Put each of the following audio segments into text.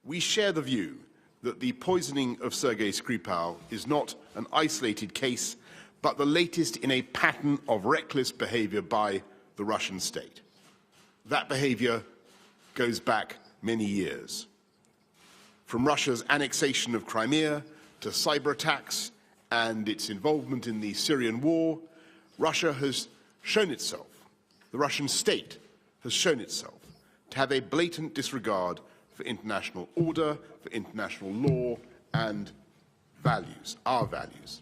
We share the view that the poisoning of Sergei Skripal is not an isolated case, but the latest in a pattern of reckless behavior by the Russian state. That behavior goes back many years. From Russia's annexation of Crimea to cyber attacks and its involvement in the Syrian war, Russia has shown itself, the Russian state has shown itself, to have a blatant disregard for international order, for international law and values, our values.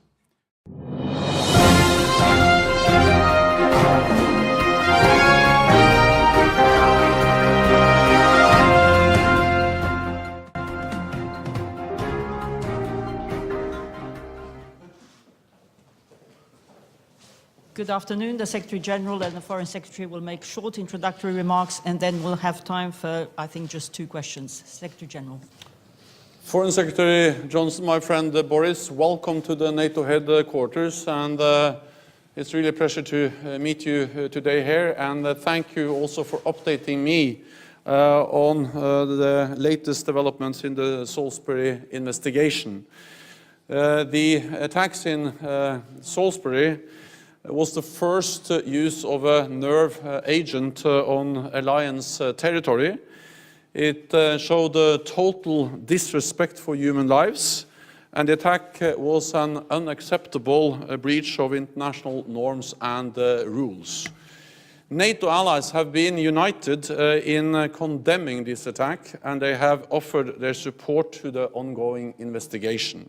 Good afternoon. The Secretary General and the Foreign Secretary will make short introductory remarks, and then we'll have time for, I think, just 2 questions. Secretary General. Foreign Secretary Johnson, my friend Boris, welcome to the NATO headquarters, and it's really a pleasure to meet you today here, and thank you also for updating me on the latest developments in the Salisbury investigation. The attacks in Salisbury was the first use of a nerve agent on alliance territory. It showed a total disrespect for human lives, and the attack was an unacceptable breach of international norms and rules. NATO allies have been united in condemning this attack, and they have offered their support to the ongoing investigation.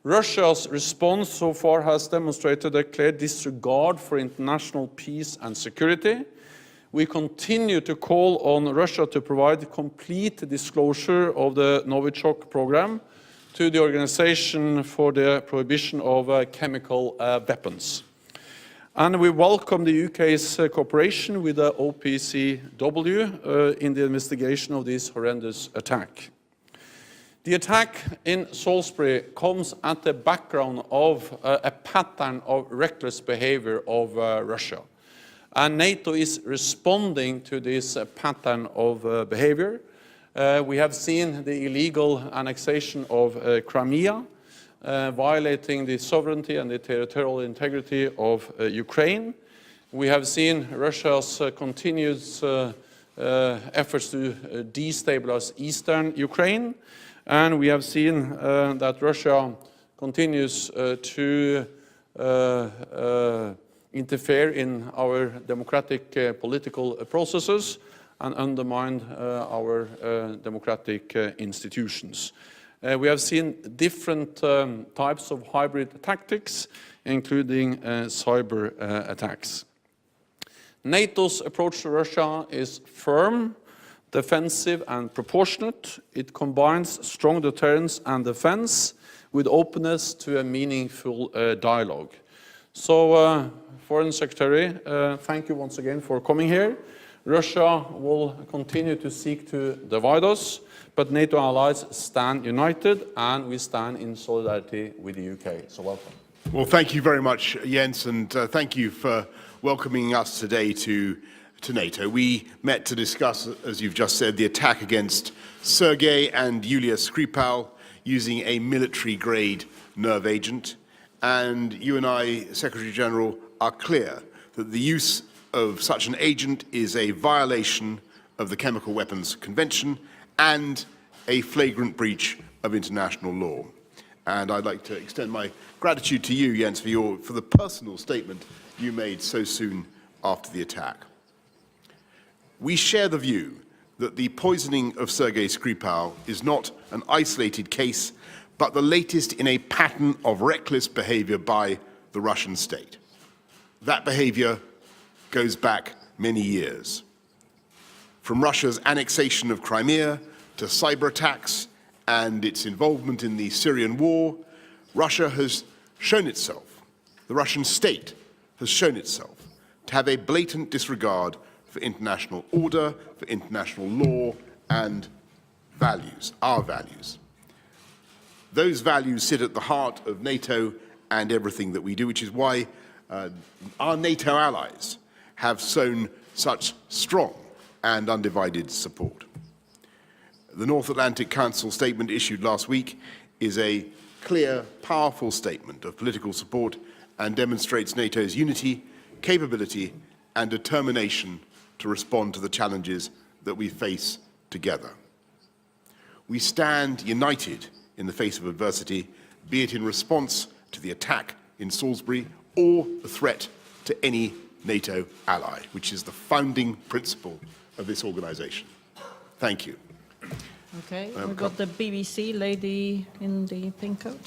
Russia's response so far has demonstrated a clear disregard for international peace and security. We continue to call on Russia to provide complete disclosure of the Novichok program to the Organization for the Prohibition of Chemical Weapons. And we welcome the UK's cooperation with the OPCW in the investigation of this horrendous attack. The attack in Salisbury comes at the background of a pattern of reckless behavior of Russia. And NATO is responding to this pattern of behavior. We have seen the illegal annexation of Crimea, violating the sovereignty and the territorial integrity of Ukraine. We have seen Russia's continuous efforts to destabilize eastern Ukraine. And we have seen that Russia continues to interfere in our democratic political processes and undermine our democratic institutions. We have seen different types of hybrid tactics, including cyber attacks. NATO's approach to Russia is firm, defensive and proportionate. It combines strong deterrence and defense with openness to a meaningful dialogue. So, Foreign Secretary, thank you once again for coming here. Russia will continue to seek to divide us, but NATO allies stand united, and we stand in solidarity with the UK. So welcome. Well, thank you very much, Jens, and thank you for welcoming us today to NATO. We met to discuss, as you've just said, the attack against Sergei and Yulia Skripal using a military-grade nerve agent. And you and I, Secretary General, are clear that the use of such an agent is a violation of the Chemical Weapons Convention and a flagrant breach of international law. And I'd like to extend my gratitude to you, Jens, for the personal statement you made so soon after the attack. We share the view that the poisoning of Sergei Skripal is not an isolated case, but the latest in a pattern of reckless behavior by the Russian state. That behavior goes back many years. From Russia's annexation of Crimea to cyber attacks and its involvement in the Syrian war, Russia has shown itself, the Russian state has shown itself, to have a blatant disregard for international order, for international law and values, our values. Those values sit at the heart of NATO and everything that we do, which is why our NATO allies have shown such strong and undivided support. The North Atlantic Council statement issued last week is a clear, powerful statement of political support and demonstrates NATO's unity, capability, and determination to respond to the challenges that we face together. We stand united in the face of adversity, be it in response to the attack in Salisbury or the threat to any NATO ally, which is the founding principle of this organization. Thank you. Okay, we've got the BBC lady in the pink coat.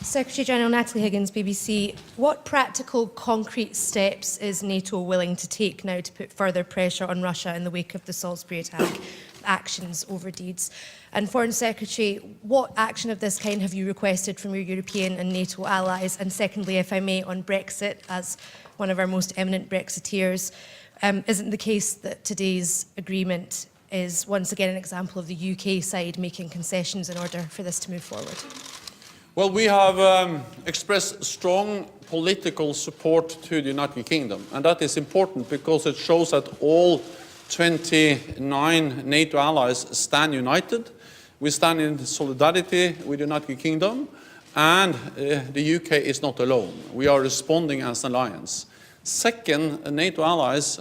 Secretary-General Natalie Higgins, BBC. What practical, concrete steps is NATO willing to take now to put further pressure on Russia in the wake of the Salisbury attack? Actions over deeds. And Foreign Secretary, what action of this kind have you requested from your European and NATO allies? And secondly, if I may, on Brexit, as one of our most eminent Brexiteers, isn't the case that today's agreement is once again an example of the UK side making concessions in order for this to move forward? Well, we have expressed strong political support to the United Kingdom, and that is important because it shows that all 29 NATO allies stand united. We stand in solidarity with the United Kingdom, and the UK is not alone. We are responding as an alliance. Second, NATO allies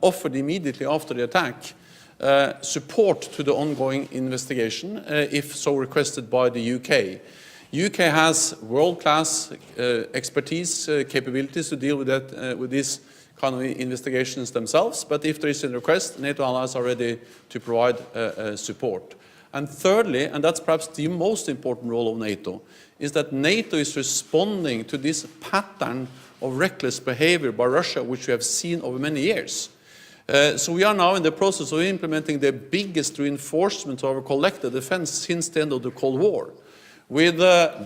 offered immediately after the attack support to the ongoing investigation, if so requested by the UK. UK has world-class expertise, capabilities to deal with that, with these kind of investigations themselves. But if there is a request, NATO allies are ready to provide support. And thirdly, and that's perhaps the most important role of NATO, is that NATO is responding to this pattern of reckless behavior by Russia, which we have seen over many years. So we are now in the process of implementing the biggest reinforcement of our collective defense since the end of the Cold War, with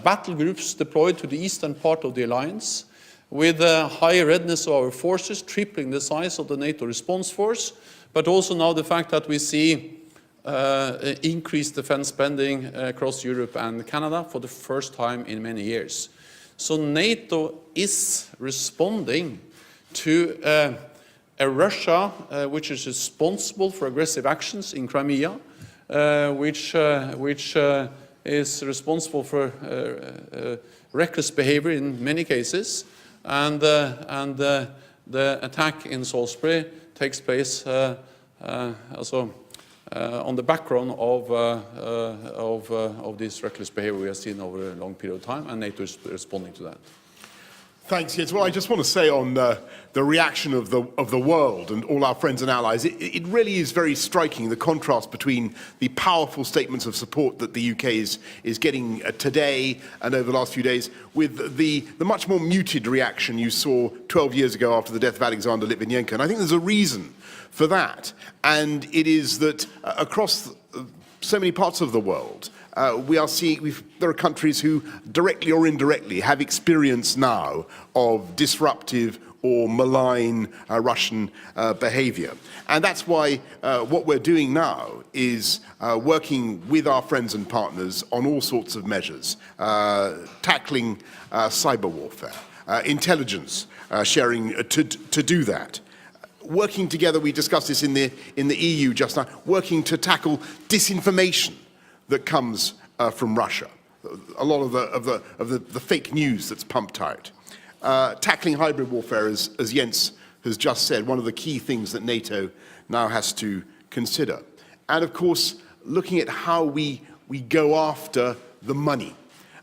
battle groups deployed to the eastern part of the alliance, with high readiness of our forces, tripling the size of the NATO response force, but also now the fact that we see increased defense spending across Europe and Canada for the first time in many years. So NATO is responding to a Russia which is responsible for aggressive actions in Crimea, which is responsible for reckless behavior in many cases, and the attack in Salisbury takes place also on the background of this reckless behavior we have seen over a long period of time, and NATO is responding to that. Thanks, Jens. Well, I just want to say on the reaction of the world and all our friends and allies, it really is very striking, the contrast between the powerful statements of support that the UK is getting today and over the last few days, with the much more muted reaction you saw 12 years ago after the death of Alexander Litvinenko. And I think there's a reason for that, and it is that across so many parts of the world, we are seeing, there are countries who directly or indirectly have experience now of disruptive or malign Russian behavior. And that's why what we're doing now is working with our friends and partners on all sorts of measures, tackling cyber warfare, intelligence sharing to do that. Working together, we discussed this in the EU just now, working to tackle disinformation that comes from Russia, a lot of the fake news that's pumped out. Tackling hybrid warfare, as Jens has just said, one of the key things that NATO now has to consider. And of course, looking at how we go after the money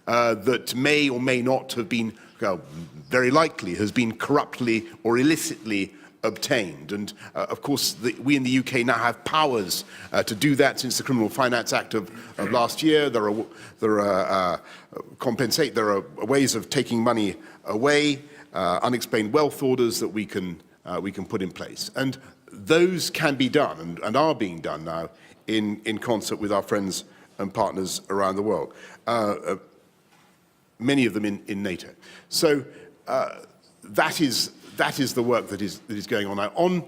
that may or may not have been, well, very likely has been corruptly or illicitly obtained. And of course, we in the UK now have powers to do that since the Criminal Finance Act of last year. There are ways of taking money away, unexplained wealth orders that we can put in place. And those can be done and are being done now in concert with our friends and partners around the world, many of them in NATO. So that is the work that is going on now. On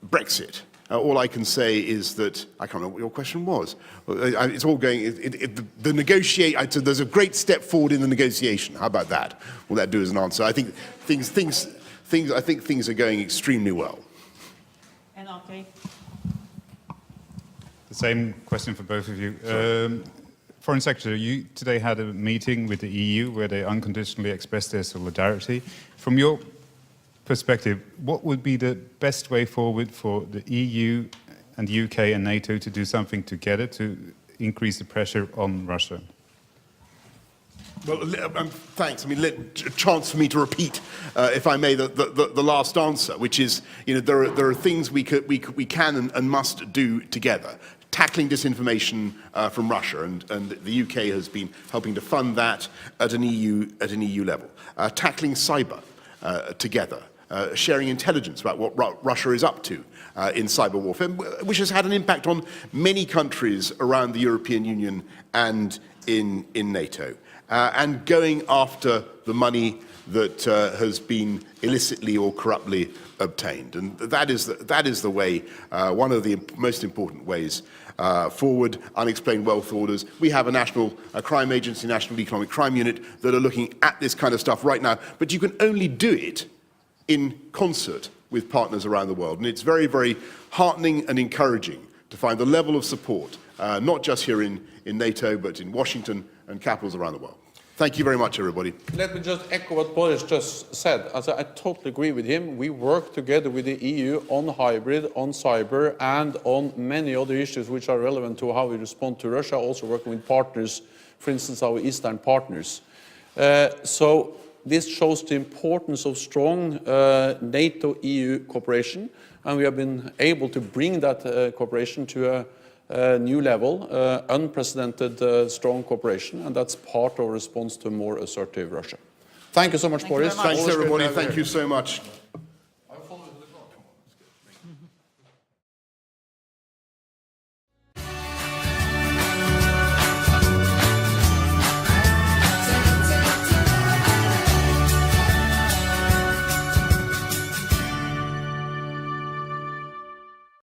Brexit, all I can say is that, I can't remember what your question was. It's all going, there's a great step forward in the negotiation. How about that? Will that do as an answer? I think things are going extremely well. And okay. The same question for both of you. Foreign Secretary, you today had a meeting with the EU where they unconditionally expressed their solidarity. From your perspective, what would be the best way forward for the EU and the UK and NATO to do something together to increase the pressure on Russia? Well, thanks. I mean, a chance for me to repeat, if I may, the last answer, which is, there are things we can and must do together. Tackling disinformation from Russia, and the UK has been helping to fund that at an EU level. Tackling cyber together, sharing intelligence about what Russia is up to in cyber warfare, which has had an impact on many countries around the European Union and in NATO. And going after the money that has been illicitly or corruptly obtained. And that is the way, one of the most important ways forward. Unexplained wealth orders. We have a national crime agency, National Economic Crime Unit, that are looking at this kind of stuff right now. But you can only do it in concert with partners around the world. And it's very, very heartening and encouraging to find the level of support, not just here in NATO, but in Washington and capitals around the world. Thank you very much, everybody. Let me just echo what Boris just said. I totally agree with him. We work together with the EU on hybrid, on cyber, and on many other issues which are relevant to how we respond to Russia, also working with partners, for instance, our Eastern partners. So this shows the importance of strong NATO-EU cooperation, and we have been able to bring that cooperation to a new level, unprecedented strong cooperation, and that's part of our response to a more assertive Russia. Thank you so much, Boris. Thanks, everybody. Thank you so much.